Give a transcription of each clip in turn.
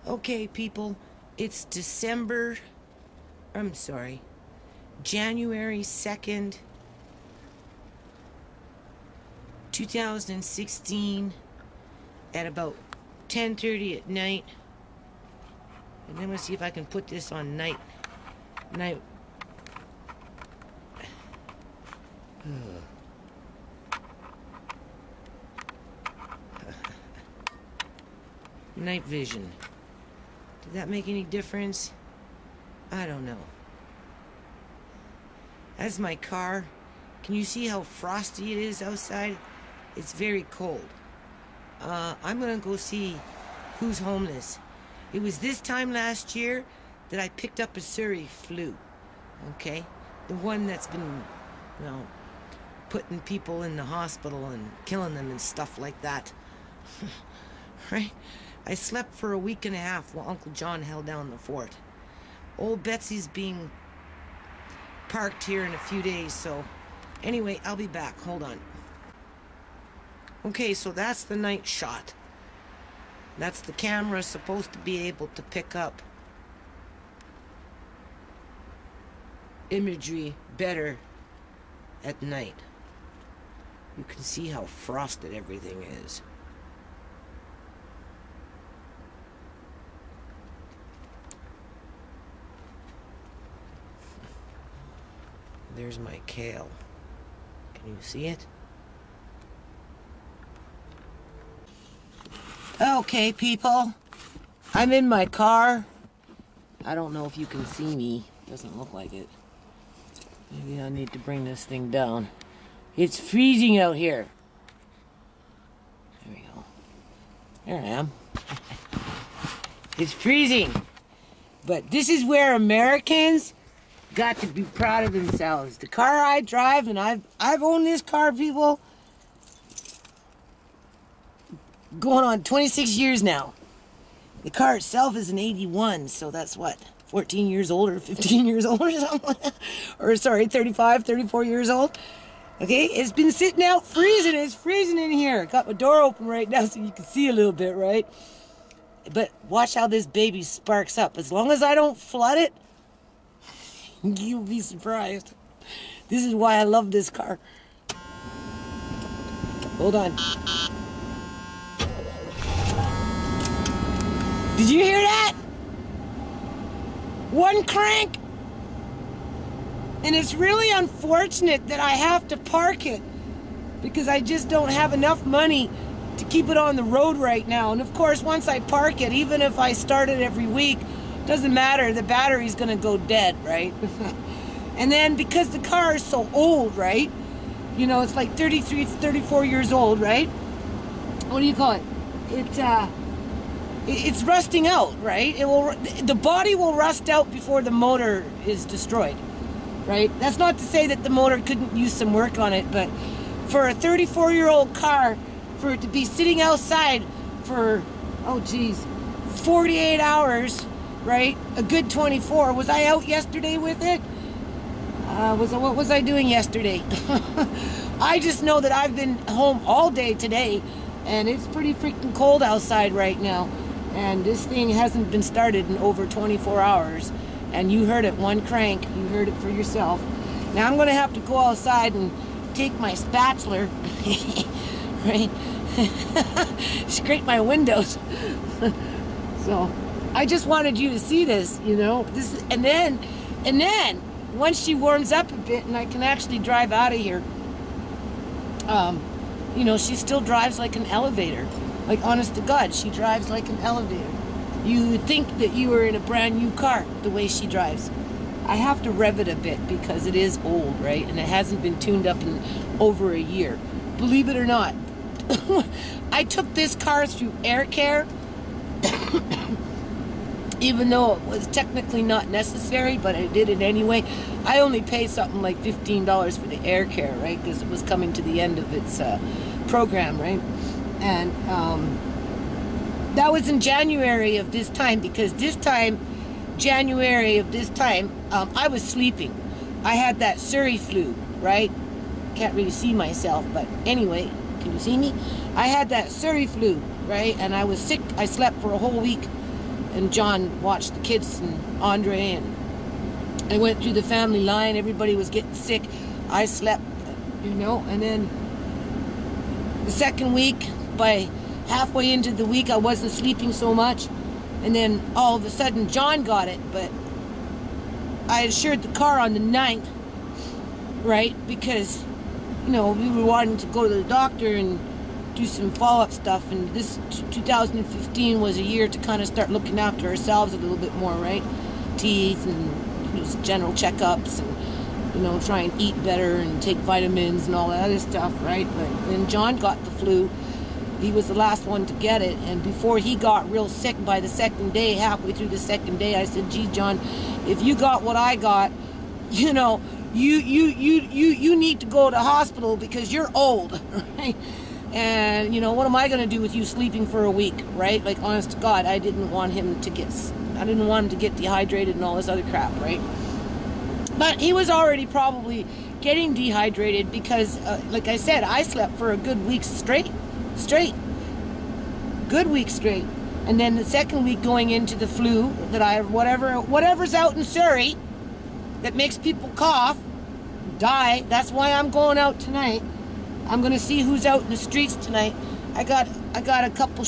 Okay, people, it's January 2nd, 2016 at about 10:30 at night. And then we'll see if I can put this on night. Night vision. Did that make any difference? I don't know. That's my car. Can you see how frosty it is outside? It's very cold. I'm gonna go see who's homeless. It was this time last year that I picked up a Surrey flu. Okay? The one that's been, putting people in the hospital and killing them and stuff like that. Right? I slept for a week and a half while Uncle John held down the fort. Old Betsy's being parked here in a few days, so anyway, I'll be back. Hold on. Okay, so that's the night shot. That's the camera supposed to be able to pick up imagery better at night. You can see how frosted everything is. There's my kale. Can you see it? Okay, people. I'm in my car. I don't know if you can see me. Doesn't look like it. Maybe I need to bring this thing down. It's freezing out here. There we go. There I am. It's freezing. But this is where Americans got to be proud of themselves. The car I drive, and I've owned this car, people, going on 26 years now. The car itself is an 81, so that's what, 14 years old or 15 years old or something like that. Or sorry, 35, 34 years old. Okay, it's been sitting out freezing. It's freezing in here. Got my door open right now so you can see a little bit, right? But watch how this baby sparks up. As long as I don't flood it, you'll be surprised. This is why I love this car. Hold on. Did you hear that? One crank. And it's really unfortunate that I have to park it because I just don't have enough money to keep it on the road right now. And of course, once I park it, even if I start it every week, doesn't matter, the battery's gonna go dead, right? And then because the car is so old, right? You know, it's like 33, 34 years old, right? What do you call it? It's rusting out, right? The body will rust out before the motor is destroyed, right? That's not to say that the motor couldn't use some work on it, but for a 34-year-old car, for it to be sitting outside for, 48 hours, right? A good 24. Was I out yesterday with it? What was I doing yesterday? I just know that I've been home all day today, and it's pretty freaking cold outside right now. And this thing hasn't been started in over 24 hours. And you heard it, one crank. You heard it for yourself. Now I'm going to have to go outside and take my spatula, right? Scrape my windows. So I just wanted you to see this, you know. And then once she warms up a bit and I can actually drive out of here, you know, she still drives like an elevator. Like, honest to God, she drives like an elevator. You would think that you were in a brand new car the way she drives. I have to rev it a bit because it is old, right? And it hasn't been tuned up in over a year. Believe it or not, I took this car through air care. Even though it was technically not necessary, but I did it anyway. I only paid something like $15 for the air care, right? Because it was coming to the end of its program, right? And that was in January of this time, because January of this time, I was sleeping. I had that Surrey flu, right? Can't really see myself, but anyway, can you see me? I had that Surrey flu, right? And I was sick. I slept for a whole week. and John watched the kids and Andre, and I went through the family line. Everybody was getting sick. I slept, you know, and then the second week, by halfway into the week, I wasn't sleeping so much, and then all of a sudden John got it, but I insured the car on the 9th, right, because, you know, we were wanting to go to the doctor and do some follow-up stuff, and this 2015 was a year to kind of start looking after ourselves a little bit more, right? Teeth and just general checkups, and, you know, try and eat better and take vitamins and all that other stuff, right? But when John got the flu, he was the last one to get it, and before he got real sick, by the second day, halfway through the second day, I said, gee, John, if you got what I got, you know, you need to go to hospital because you're old, right? And, you know, what am I going to do with you sleeping for a week, right? Like, honest to God, I didn't want him to get dehydrated and all this other crap, right? But he was already probably getting dehydrated because, like I said, I slept for a good week straight. Good week straight. And then the second week going into the flu that I have, whatever's out in Surrey that makes people cough, die. That's why I'm going out tonight. I'm going to see who's out in the streets tonight. I got a couple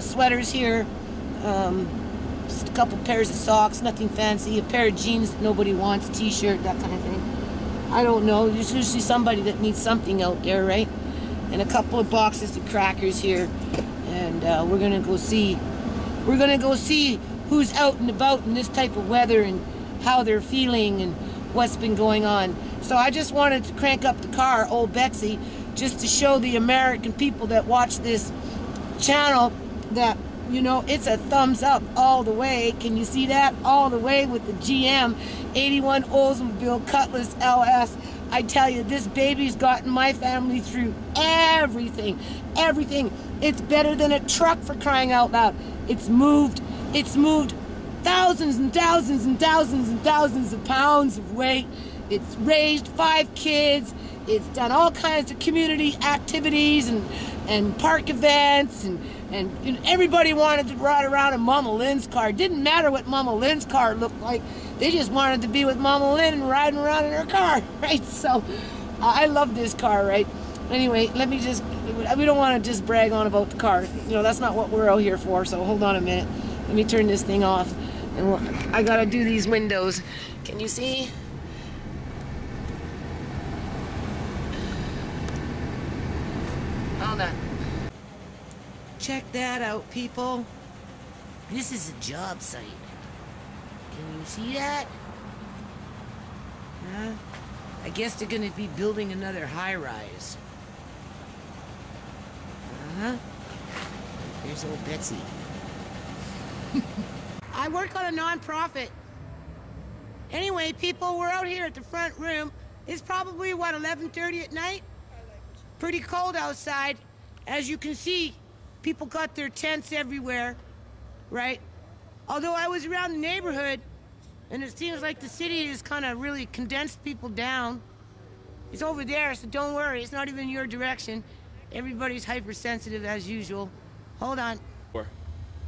sweaters here, just a couple pairs of socks, nothing fancy, a pair of jeans that nobody wants, t-shirt, that kind of thing. I don't know. There's usually somebody that needs something out there, right? And a couple of boxes of crackers here, and we're gonna go see who's out and about in this type of weather and how they're feeling and what's been going on. So I just wanted to crank up the car, old Betsy, just to show the American people that watch this channel that, you know, it's a thumbs up all the way. Can you see that? All the way with the GM 81 Oldsmobile Cutlass LS. I tell you, this baby's gotten my family through everything. Everything. It's better than a truck, for crying out loud. It's moved thousands and thousands and thousands and thousands of pounds of weight. It's raised 5 kids. It's done all kinds of community activities and park events, and everybody wanted to ride around in Mama Lynn's car. It didn't matter what Mama Lynn's car looked like. They just wanted to be with Mama Lynn and riding around in her car, right? So I love this car, right? Anyway, we don't want to just brag on about the car. You know, that's not what we're out here for, so hold on a minute. Let me turn this thing off. And I gotta do these windows. Can you see? Hold on. Check that out, people. This is a job site. Can you see that? Huh? I guess they're gonna be building another high-rise. Uh-huh. There's old Betsy. I work on a non-profit. Anyway, people, we're out here at the front room. It's probably, what, 11:30 at night? Pretty cold outside. As you can see, people got their tents everywhere, right? Although I was around the neighborhood, and it seems like the city has kind of really condensed people down. It's over there, so don't worry. It's not even your direction. Everybody's hypersensitive as usual. Hold on.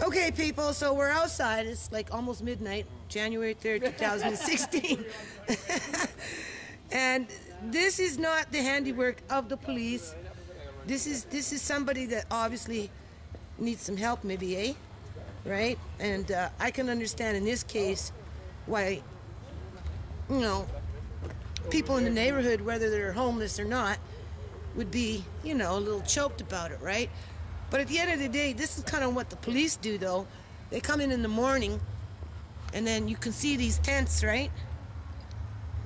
Okay, people, so we're outside. It's like almost midnight, January 3rd, 2016. And this is not the handiwork of the police. This is somebody that obviously needs some help, maybe, eh? Right? And I can understand in this case why, you know, people in the neighborhood, whether they're homeless or not, would be, you know, a little choked about it, right? But at the end of the day, this is kind of what the police do, though. They come in the morning, and then you can see these tents, right?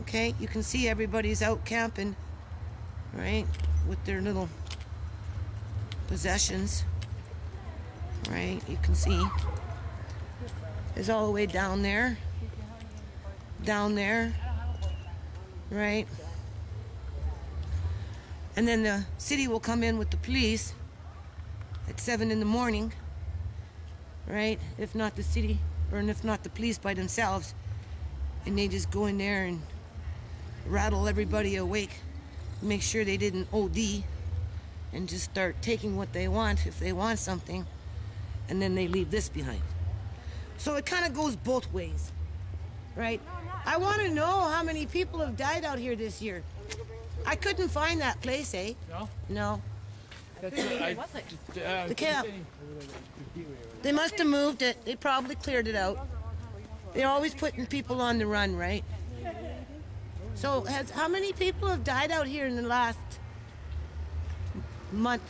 Okay, you can see everybody's out camping, right? With their little possessions, right? You can see. It's all the way down there. Down there, right? And then the city will come in with the police at 7 in the morning, right? If not the city, or if not the police by themselves, and they just go in there and rattle everybody awake, make sure they didn't OD, and just start taking what they want if they want something, and then they leave this behind. So it kind of goes both ways, right? I want to know how many people have died out here this year. I couldn't find that place, eh? No? No. The camp. They must have moved it. They probably cleared it out. They're always putting people on the run, right? So how many people have died out here in the last month?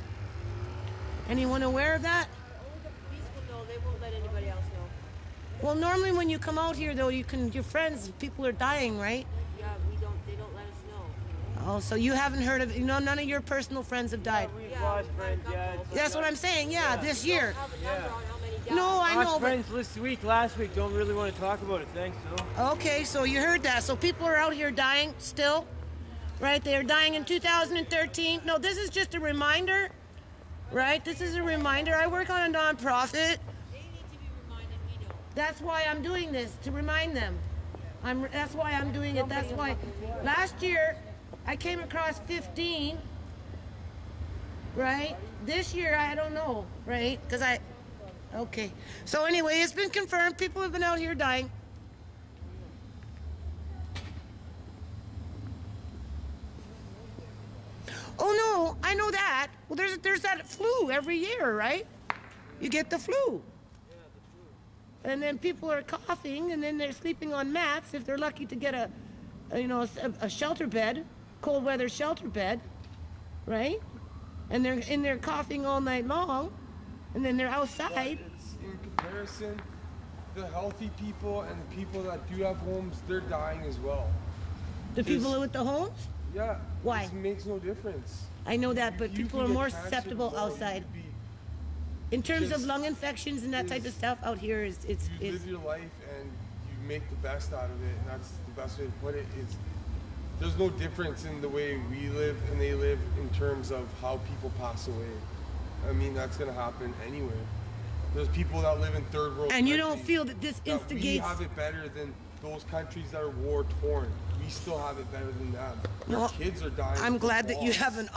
Anyone aware of that? No, they won't let anybody else know. Well, normally when you come out here, though, your friends, people are dying, right? Yeah, they don't let us know. Oh, so you haven't heard of, none of your personal friends have died? We've lost friends, yeah. That's what I'm saying, yeah, this year. Yeah. No, I know, Lost friends last week, don't really want to talk about it, thanks, though. Okay, so you heard that. So people are out here dying still, right? They are dying in 2013. No, this is just a reminder, right? This is a reminder. I work on a nonprofit. They need to be reminded, we know. That's why I'm doing this, to remind them. That's why I'm doing it. That's why. Last year, I came across 15, right? This year, I don't know, right? Okay. So anyway, it's been confirmed. People have been out here dying. Oh no, I know that. Well, there's that flu every year, right? You get the flu. And then people are coughing, and then they're sleeping on mats if they're lucky to get a shelter bed, cold weather shelter bed, right? And they're in there coughing all night long, and then they're outside. It's in comparison, the healthy people and the people that do have homes, they're dying as well. The people with the homes? Yeah. Why? It makes no difference. I know that, but You people can are get more cancer susceptible tomorrow, outside. you could be- In terms of Just lung infections and that type of stuff, out here You live your life and you make the best out of it, and that's the best way to put it. There's no difference in the way we live and they live in terms of how people pass away. I mean, that's gonna happen anywhere. There's people that live in third world And you don't countries feel that this that instigates. we have it better than those countries that are war torn. We still have it better than them. Well, Our kids are dying. I'm from glad that you bombs. have an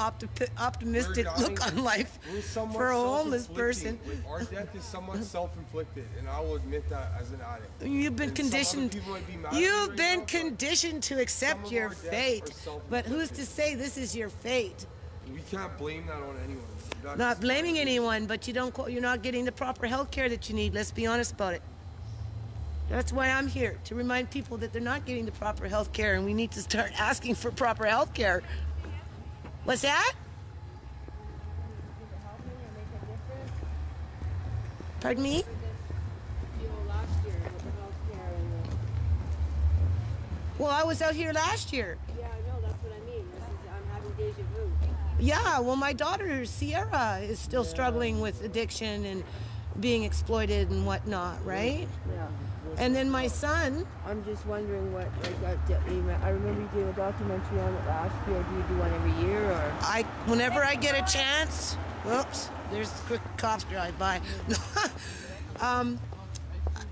optimistic We're dying- look on life We're somewhat for a homeless self-inflicting. person. Like, our death is somewhat self-inflicted, and I will admit that as an addict. You've been And some other conditioned. people might be mad at me You've right been now, but conditioned to some accept of your our deaths are fate. self-inflicted. But who's to say this is your fate? We can't blame that on anyone. That's Not blaming anyone, but you're not getting the proper health care that you need. Let's be honest about it. That's why I'm here, to remind people that they're not getting the proper health care, and we need to start asking for proper health care. What's that? Pardon me? Last year with the healthcare and Well, I was out here last year. yeah, I know, that's what I mean. I'm having deja vu. Yeah, well, my daughter, Sierra, is still struggling with addiction and being exploited and whatnot, right? Yeah. And then my son, I'm just wondering what, I remember you doing a documentary on it last year. Do you do one every year, or? whenever I get a chance, whoops, there's quick cops drive by.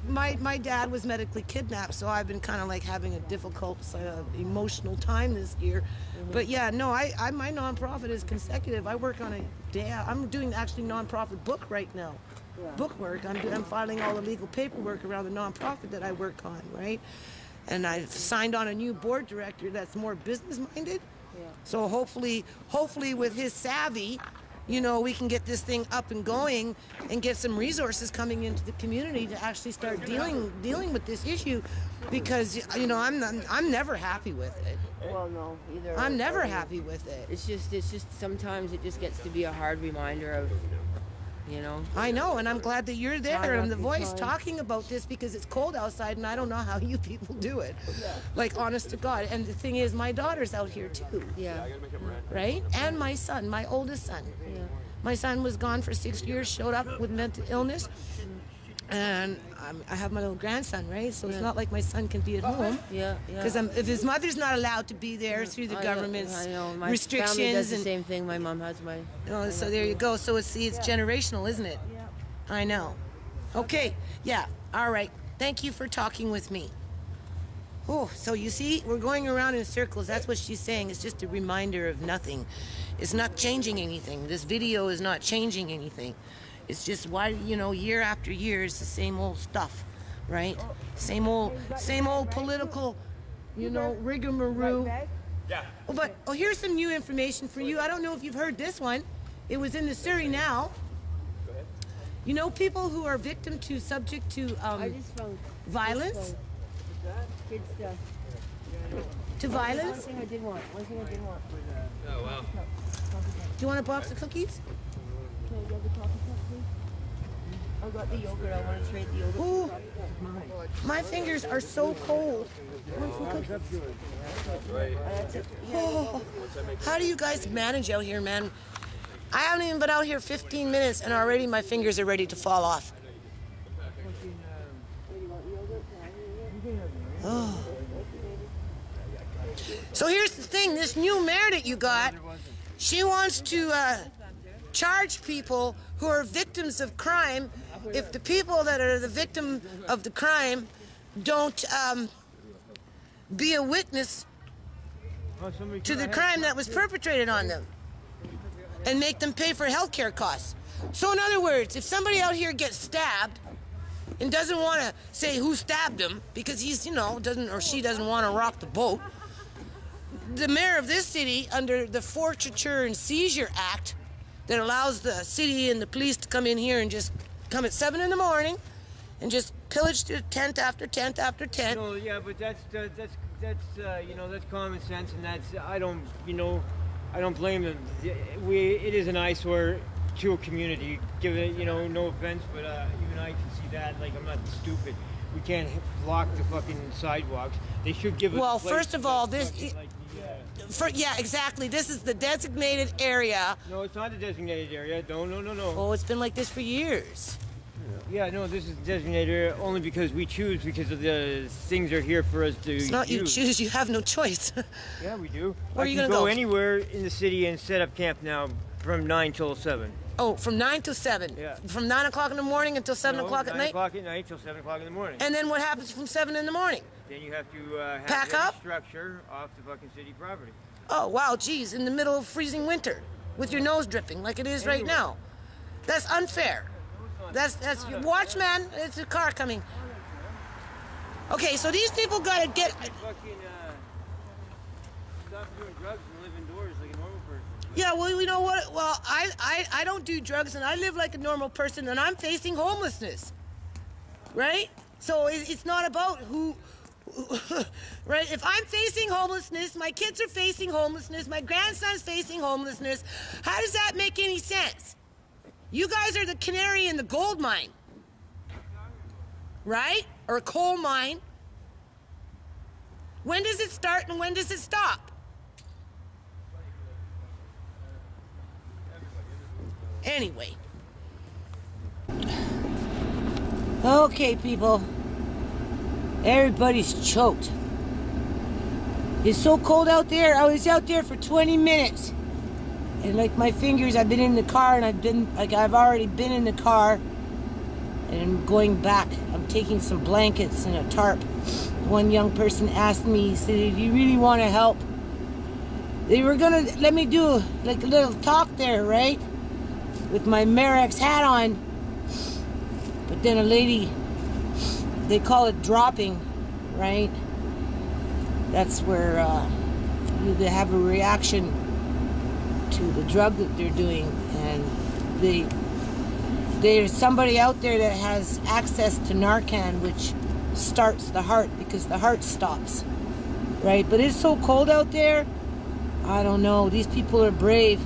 My dad was medically kidnapped, so I've been kind of like having a difficult emotional time this year. But yeah, no, my nonprofit is consecutive. I work on I'm doing actually nonprofit book right now. Yeah. Book work. I'm filing all the legal paperwork around the nonprofit that I work on, right? And I've signed on a new board director that's more business minded. Yeah. So hopefully with his savvy, we can get this thing up and going and get some resources coming into the community to actually start dealing with this issue, because I'm never happy with it. Well, no, either. I'm never happy with it. It's just sometimes it just gets to be a hard reminder of, I know, and I'm glad that you're there Time and the after voice time. talking about this, because it's cold outside and I don't know how you people do it. Like, honest to God. And the thing is, my daughter's out here too. Yeah. Right? And my son, my oldest son. Yeah. My son was gone for 6 years, showed up with mental illness. And I have my little grandson, right? So it's not like my son can be at home. Yeah. Because if his mother's not allowed to be there through the government's I know. My restrictions. family does the and same thing. My mom has my. so there you go. So it's generational, isn't it? Yeah. I know. Okay. Yeah. All right. Thank you for talking with me. Oh, so you see, we're going around in circles. That's what she's saying. It's just a reminder of nothing. It's not changing anything. This video is not changing anything. It's just why, year after year, it's the same old stuff. right? Same old political, you know, rigmarole. Yeah. Oh, here's some new information for you. I don't know if you've heard this one. It was in the Surrey Now. Go ahead. You know, people who are victim to subject to I just found violence. kid stuff. To One violence. thing I did want. Oh, wow. Do you want a box of cookies? Can I get the coffee cup, please? I got the yogurt. I want to trade the yogurt. Ooh, for coffee cup. my fingers are so cold. Want some cookies? Right. Oh, how do you guys manage out here, man? I haven't even been out here 15 minutes and already my fingers are ready to fall off. Oh. So here's the thing, this new mayor that you got, she wants to charge people who are victims of crime if the people that are the victim of the crime don't be a witness to the crime that was perpetrated on them and make them pay for healthcare costs. So in other words, if somebody out here gets stabbed and doesn't want to say who stabbed him because he's, you know, doesn't or she doesn't want to rock the boat, the mayor of this city, under the Forfeiture and Seizure Act that allows the city and the police to come in here and just come at 7 in the morning and just pillage to tent after tent after tent. No, yeah, but that's you know, that's common sense, and that's I don't blame them. It is an eyesore to a community. Give it, you know, no offense, but even I can see that. Like, I'm not stupid. We can't block the fucking sidewalks. They should give us. Well, a place first of all, this. like Yeah, exactly. This is the designated area. No, it's not a designated area. No. Oh, it's been like this for years. Yeah, no, this is designated area only because we choose, because of the things are here for us to It's not you use. choose, you have no choice. Yeah, we do. Where are I you can gonna go? anywhere in the city and set up camp now from 9 till 7. Oh, from 9 to 7? Yeah. From 9 o'clock in the morning until 7 o'clock at 9 night? o'clock at night till 7 o'clock in the morning. And then what happens from 7 in the morning? Then you have to have Pack heavy up? structure off the fucking city property. Oh, wow, geez, in the middle of freezing winter with your nose dripping like it is right Anyway. now. That's unfair. That's watch, man, it's a car coming. Okay, so these people gotta get. Fucking stop doing drugs and live indoors like a normal person. Yeah, well, you know what? Well, I don't do drugs and I live like a normal person and I'm facing homelessness, right? So it's not about who, right? If I'm facing homelessness, my kids are facing homelessness, my grandson's facing homelessness, how does that make any sense? You guys are the canary in the gold mine, right? Or coal mine. When does it start and when does it stop? Anyway. Okay, people. Everybody's choked. It's so cold out there. I was out there for 20 minutes. And like my fingers, I've been in the car and I've already been in the car. And I'm going back. I'm taking some blankets and a tarp. One young person asked me, he said, "Do you really want to help?" They were gonna let me do like a little talk there, right? With my Merex hat on. But then a lady, they call it dropping, right? That's where they have a reaction to the drug that they're doing, and there's somebody out there that has access to Narcan, which starts the heart because the heart stops, right? But it's so cold out there. I don't know. These people are brave.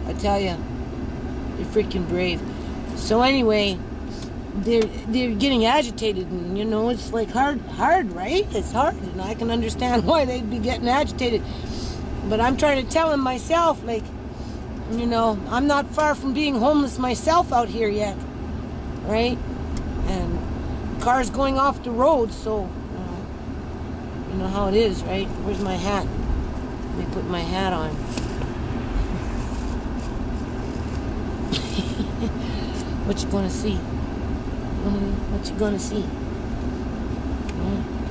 I tell you, they're freaking brave. So anyway, they're getting agitated, and you know, it's like hard, right? It's hard, and I can understand why they'd be getting agitated. But I'm trying to tell them myself, like, you know, I'm not far from being homeless myself out here yet, right? And cars going off the road, so you know how it is, right? Where's my hat? Let me put my hat on. What you gonna see? What you gonna see?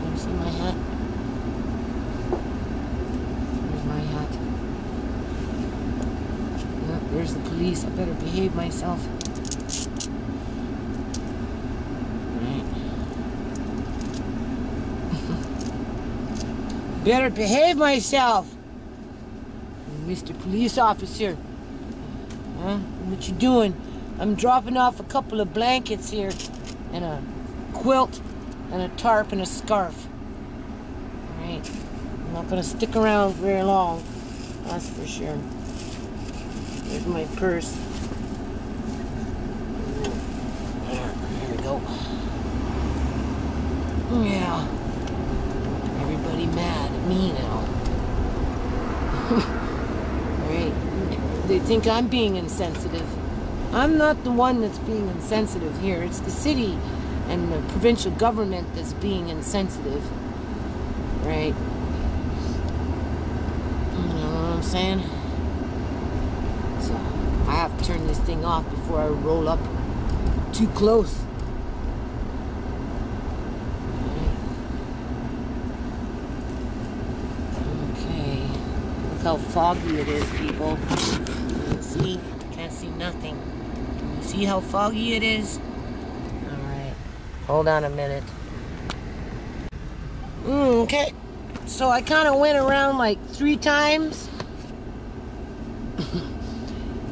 Wanna see my hat? Where's my hat? Yeah, there's the police. I better behave myself. Right. Better behave myself. Mr. Police Officer. Huh? What you doing? I'm dropping off a couple of blankets here, and a quilt, and a tarp, and a scarf. Alright. I'm not gonna stick around very long. That's for sure. There's my purse. There we go. Yeah. Everybody mad at me now. Right? They think I'm being insensitive. I'm not the one that's being insensitive here. It's the city and the provincial government that's being insensitive. Right? You know what I'm saying? So, I have to turn this thing off before I roll up too close. Okay. Look how foggy it is, people. See? Can't see nothing. Can you see how foggy it is? Alright. Hold on a minute. Okay. So I kind of went around like 3 times.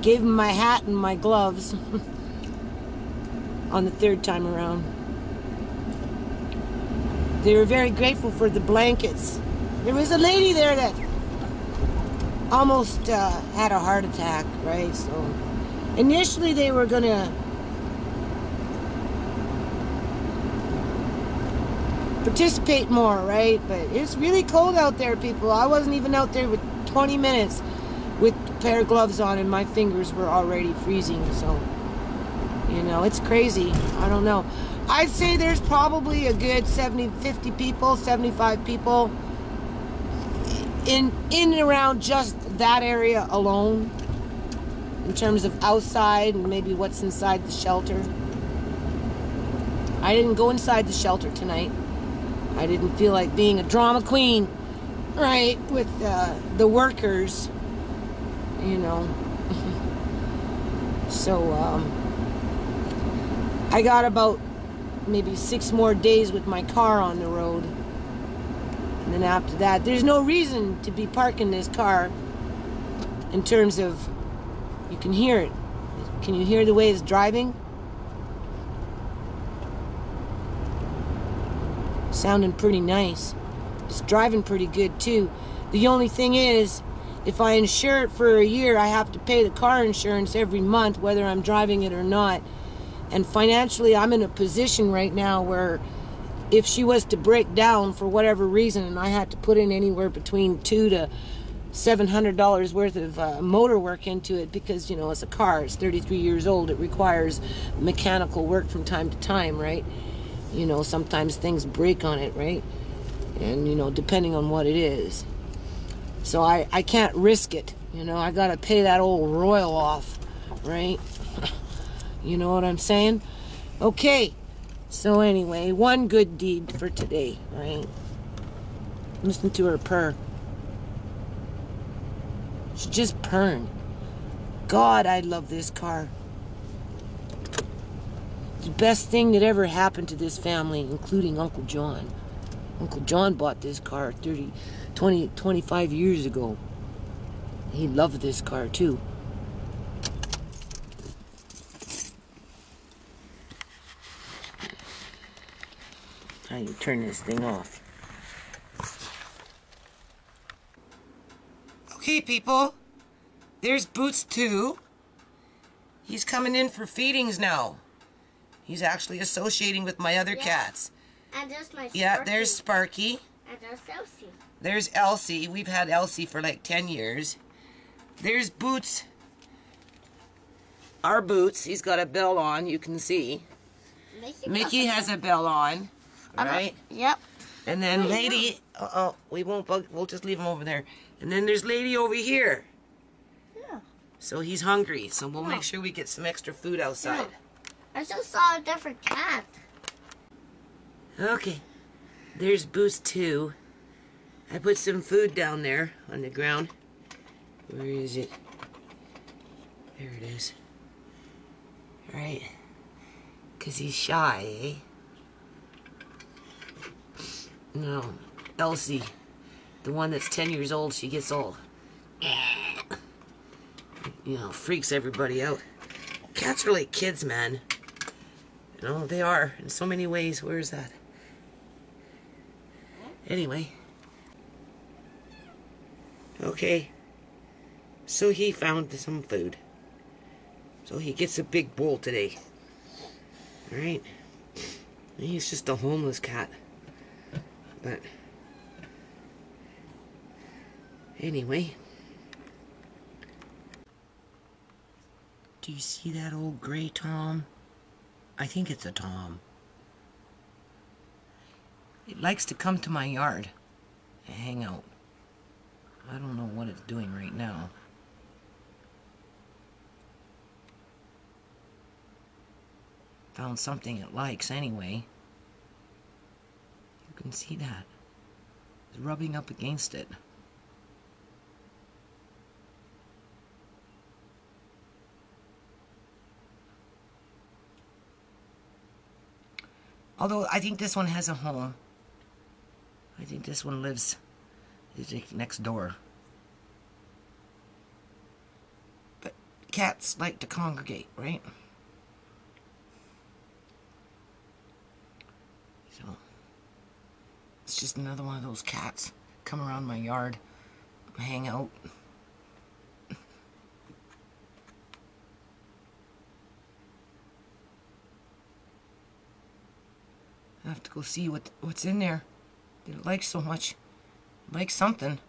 Gave him my hat and my gloves. On the 3rd time around. They were very grateful for the blankets. There was a lady there that almost had a heart attack, right? So initially they were gonna participate more, right? But it's really cold out there, people. I wasn't even out there with 20 minutes with a pair of gloves on, and my fingers were already freezing. So, you know, it's crazy. I don't know. I'd say there's probably a good 50 people, 75 people in and around just that area alone, in terms of outside and maybe what's inside the shelter. I didn't go inside the shelter tonight. I didn't feel like being a drama queen, right, with the workers, you know. So, I got about maybe 6 more days with my car on the road. And then after that, there's no reason to be parking this car in terms of, you can hear it. Can you hear the way it's driving? Sounding pretty nice. It's driving pretty good too. The only thing is, if I insure it for a year, I have to pay the car insurance every month, whether I'm driving it or not. And financially, I'm in a position right now where if she was to break down for whatever reason, and I had to put in anywhere between $200 to $700 worth of motor work into it, because, you know, it's a car, it's 33 years old, it requires mechanical work from time to time, right? You know, sometimes things break on it, right? And, you know, depending on what it is. So I can't risk it, you know, I gotta pay that old royal off, right? You know what I'm saying? Okay. So anyway, one good deed for today, right? Listen to her purr. She's just purring. God, I love this car. The best thing that ever happened to this family, including Uncle John. Uncle John bought this car 25 years ago. He loved this car too. How you turn this thing off? Okay, people. There's Boots 2. He's coming in for feedings now. He's actually associating with my other cats. And there's my Sparky. Yeah, there's Sparky. And there's Elsie. There's Elsie. We've had Elsie for like 10 years. There's Boots. Our Boots. He's got a bell on, you can see. Mickey has a bell on. Right? Yep. And then Lady, we won't bug, we'll just leave him over there. And then there's Lady over here. Yeah. So he's hungry, so we'll make sure we get some extra food outside. I just saw a different cat. Okay. There's Boost 2. I put some food down there on the ground. Where is it? There it is. Alright. 'Cause he's shy, eh? No, Elsie. The one that's 10 years old, she gets all, you know, freaks everybody out. Cats are like kids, man. You know, they are in so many ways. Where is that? Anyway. Okay. So he found some food. So he gets a big bowl today. Alright? He's just a homeless cat. But anyway. Do you see that old gray Tom? I think it's a Tom. It likes to come to my yard and hang out. I don't know what it's doing right now. Found something it likes anyway. You can see that. It's rubbing up against it. Although I think this one has a home. I think this one lives next door. But cats like to congregate, right? So it's just another one of those cats come around my yard, hang out. I have to go see what's in there that it likes so much. It likes something.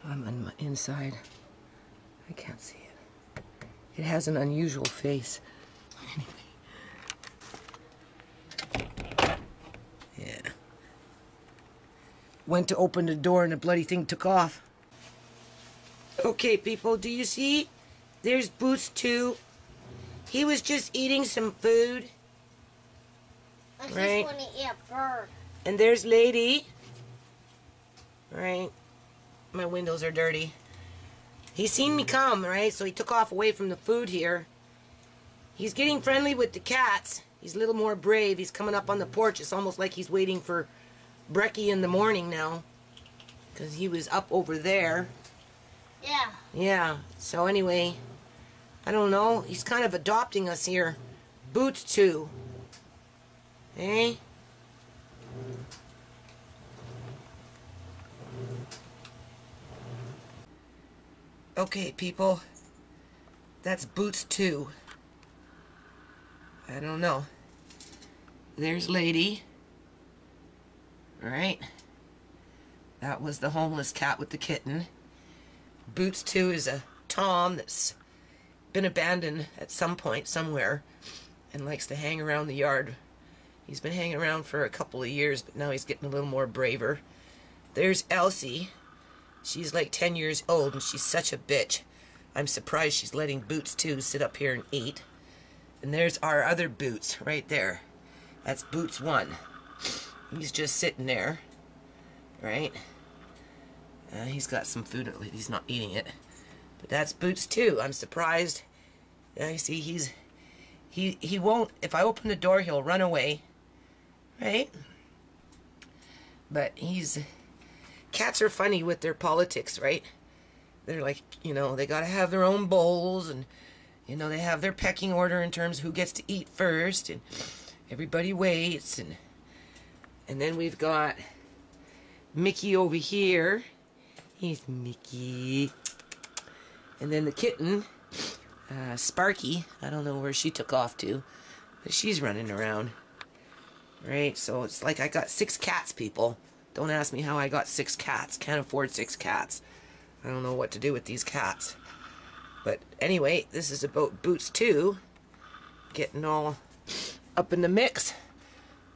I'm on my inside. I can't see it. It has an unusual face. Anyway. Yeah. Went to open the door and the bloody thing took off. Okay, people, do you see? There's Boots 2. He was just eating some food. I just Right. want to eat a bird. And there's Lady. Right. My windows are dirty. He seen me come, right? So he took off away from the food here. He's getting friendly with the cats. He's a little more brave. He's coming up on the porch. It's almost like he's waiting for Brekkie in the morning now. Because he was up over there. Yeah. Yeah. So anyway, I don't know. He's kind of adopting us here. Boots 2. Eh? Okay, people. That's Boots 2. I don't know. There's Lady. Alright. That was the homeless cat with the kitten. Boots 2 is a Tom that's been abandoned at some point somewhere and likes to hang around the yard. He's been hanging around for a couple of years, but now he's getting a little more braver. There's Elsie. She's like 10 years old and she's such a bitch. I'm surprised she's letting Boots 2 sit up here and eat. And there's our other Boots right there. That's Boots 1. He's just sitting there, right? He's got some food, he's not eating it. But that's Boots 2. I'm surprised. You see, he won't, if I open the door, he'll run away, right? But cats are funny with their politics, right? They're like, you know, they gotta have their own bowls, and, you know, they have their pecking order in terms of who gets to eat first, and everybody waits, and then we've got Mickey over here. He's Mickey. And then the kitten, Sparky, I don't know where she took off to, but she's running around. Right, so it's like I got 6 cats, people. Don't ask me how I got 6 cats. Can't afford 6 cats. I don't know what to do with these cats. But anyway, this is about Boots 2 getting all up in the mix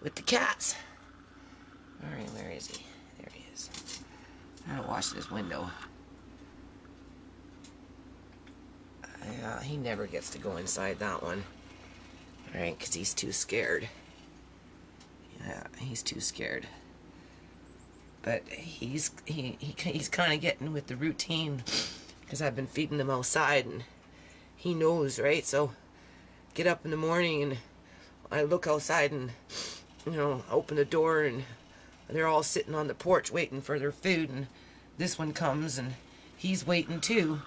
with the cats. Alright, where is he? There he is. I gotta wash this window. He never gets to go inside that one. Alright, because he's too scared. Yeah, he's too scared. But he's kind of getting with the routine because I've been feeding them outside, and he knows, right? So get up in the morning and I look outside and, you know, open the door and they're all sitting on the porch waiting for their food, and this one comes and he's waiting too.